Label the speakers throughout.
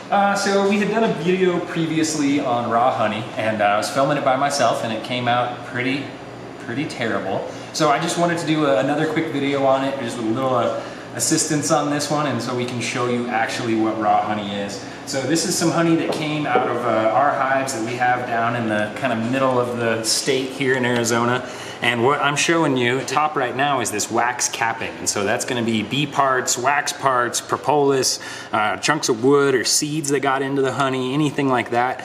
Speaker 1: So we had done a video previously on raw honey, and I was filming it by myself, and it came out pretty terrible. So I just wanted to do another quick video on it, just with a little assistance on this one, and so we can show you actually what raw honey is. So this is some honey that came out of our hives that we have down in the kind of middle of the state here in Arizona. And what I'm showing you at top right now is this wax capping. And so that's gonna be bee parts, wax parts, propolis, chunks of wood or seeds that got into the honey, anything like that.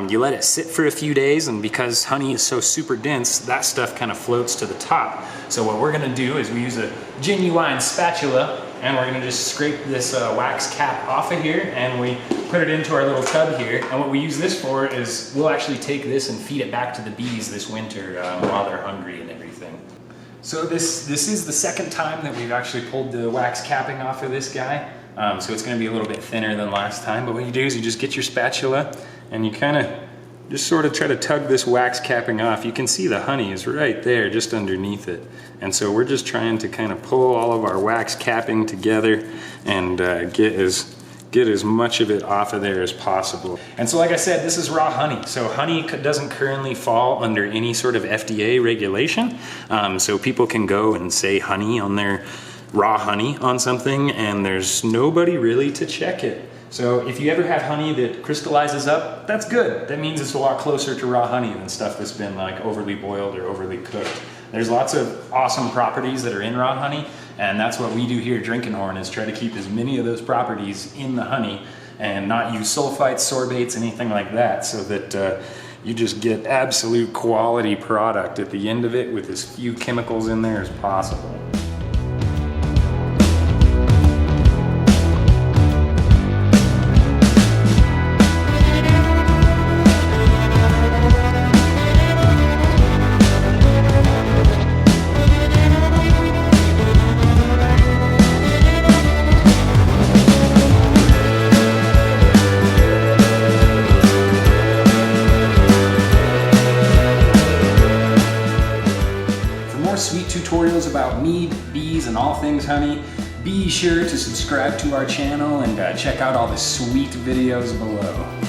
Speaker 1: You let it sit for a few days, and because honey is so super dense, that stuff kind of floats to the top. So what we're gonna do is we use a genuine spatula, and we're gonna just scrape this wax cap off of here, and we put it into our little tub here. And what we use this for is we'll actually take this and feed it back to the bees this winter while they're hungry and everything. So this is the second time that we've actually pulled the wax capping off of this guy. So it's gonna be a little bit thinner than last time, but what you do is you just get your spatula and you kind of just sort of try to tug this wax capping off. You can see the honey is right there, just underneath it. And so we're just trying to kind of pull all of our wax capping together and get as much of it off of there as possible. And so like I said, this is raw honey. So honey doesn't currently fall under any sort of FDA regulation. So people can go and say honey on their raw honey on something, and there's nobody really to check it. So if you ever have honey that crystallizes up, that's good. That means it's a lot closer to raw honey than stuff that's been like overly boiled or overly cooked. There's lots of awesome properties that are in raw honey, and that's what we do here at Drinking Horn, is try to keep as many of those properties in the honey and not use sulfites, sorbates, anything like that, so that you just get absolute quality product at the end of it with as few chemicals in there as possible. Sweet tutorials about mead, bees, and all things honey, be sure to subscribe to our channel and check out all the sweet videos below.